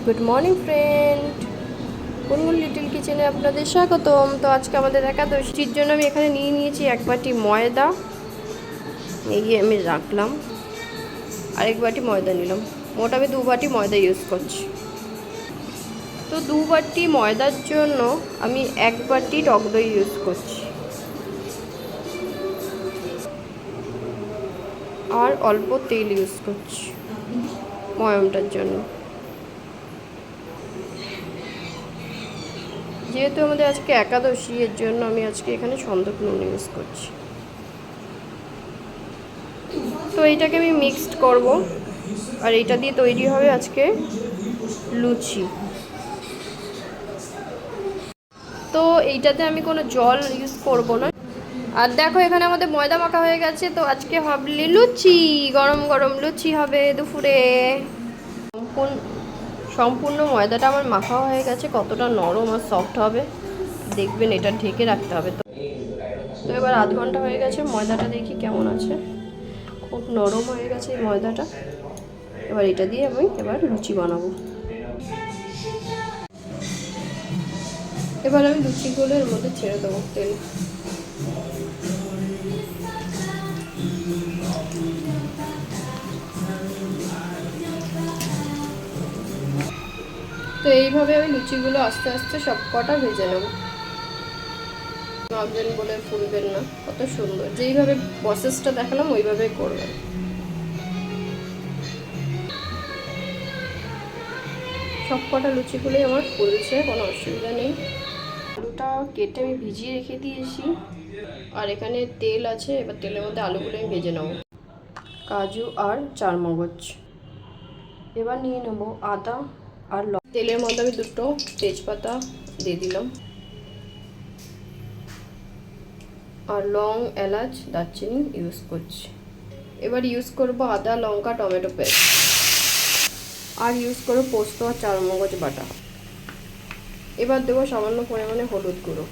Good morning friend, গুনগুন little কিচেনে আপনাদের স্বাগতম। তো আজকে আমাদের একাদশীর জন্য আমি এখানে নিয়ে নিয়েছি 1 বাটি ময়দা, এই আমি রাখলাম। আর 1 বাটি ময়দা নিলাম, মোট আমি 2 বাটি ময়দা ইউজ করছি। তো 2 বাটি ময়দার জন্য আমি 1 বাটি টক দই ইউজ করছি, আর অল্প তেল ইউজ করছি ময়মটার জন্য। যেহেতু আমাদের আজকে একাদশী, এর জন্য আমি আজকে এখানে সন্দক নুন ইউজ করছি। তো এইটাকে আমি মিক্সড করব, আর এইটা দিয়ে তৈরি হবে আজকে লুচি। তো এইটাতে আমি কোনো জল ইউজ করব না। আর দেখো এখানে আমাদের ময়দা মাখা হয়ে গেছে। তো আজকে হবে লুচি, গরম গরম লুচি হবে দুপুরে। সম্পূর্ণ ময়দাটা আমার মাখা হয়ে গেছে, কতটা নরম আর সফট হবে দেখবেন। এটা ঢেকে রাখতে হবে। তো এবার আধ ঘন্টা হয়ে গেছে, ময়দাটা দেখি কেমন আছে। খুব নরম হয়ে গেছে এই ময়দাটা। এবার এটা দিয়ে আমি লুচি বানাবো। এবার আমি লুচিগুলো এর মধ্যে ছেড়ে দেবো তেল। তো এইভাবে আমি লুচিগুলো আস্তে আস্তে সব কটা ভেজে নেব। ভাববেন বলে ফুলবেন না, কত সুন্দর। যেইভাবে প্রসেসটা দেখালাম ওইভাবেই করবেন। সব কটা লুচিগুলোই আমার ফুলছে, কোনো অসুবিধা নেই। আলুটা কেটে আমি ভিজিয়ে রেখে দিয়েছি, আর এখানে তেল আছে। এবার তেলের মধ্যে আলুগুলো আমি ভেজে নেব, কাজু আর চারমগজ। এবার নিয়ে নেব আদা আর তেলের মধ্যে আমি 2টো তেজপাতা দিয়ে দিলাম, আর লং, এলাচ, দারচিনি ইউজ করছি। এবার ইউজ করব আদা, লঙ্কা, টমেটো পেস্ট, আর ইউজ করব পোস্ত আর চারমগজ বাটা। এবার দেবো সামান্য পরিমাণে হলুদ গুঁড়ো।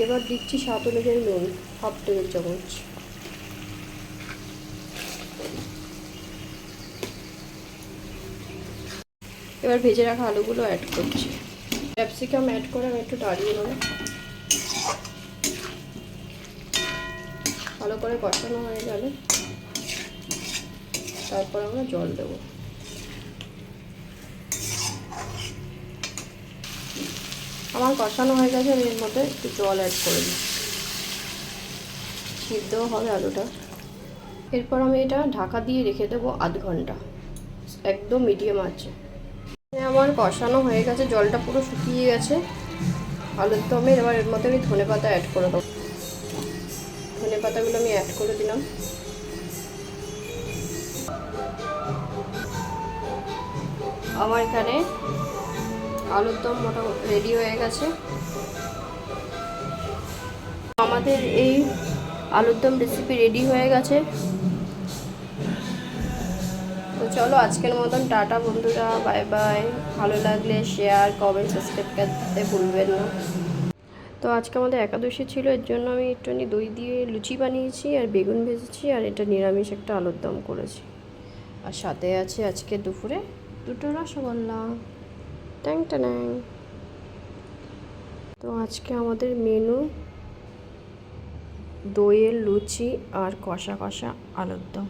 এবার দিচ্ছি স্বাদ অনুযায়ী নুন, 1/2 টেবিল চামচ। এবার ভেজে রাখা আলুগুলো অ্যাড করছি। ক্যাপসিকাম অ্যাড করে আমি একটু নাড়িয়ে নেব। ভালো করে কষানো হয়ে গেলে তারপর আমরা জল দেব। আমার কষানো হয়ে গেছে, আমি এর মধ্যে একটু জল অ্যাড করে দিই, সিদ্ধও হবে আলুটা। এরপর আমি এটা ঢাকা দিয়ে রেখে দেবো আধ ঘন্টা, একদম মিডিয়াম আছে। আমার কষানো হয়ে গেছে, জলটা পুরো শুকিয়ে গেছে আলুর দমে। এবার এর মধ্যে আমি ধনেপাতা অ্যাড করে দেবো। ধনেপাতাগুলো আমি অ্যাড করে দিলাম। আমার এখানে আলুর দম মোটামুটি রেডি হয়ে গেছে। আমাদের এই আলুর দম রেসিপি রেডি হয়ে গেছে। তো চলো আজকের মতন টাটা বন্ধুরা, বাই বাই। ভালো লাগলে শেয়ার, কমেন্ট, সাবস্ক্রাইব করতে ভুলবেন না। তো আজকে আমাদের একাদশী ছিল, এর জন্য আমি একটুখানি দই দিয়ে লুচি বানিয়েছি, আর বেগুন ভেজেছি, আর এটা নিরামিষ একটা আলুর দম করেছি। আর সাথে আছে আজকে দুপুরে 2টো রসগোল্লা, ট্যাং ট্যাং। তো আজকে আমাদের মেনু দইয়ের লুচি আর কষা কষা আলুর দম।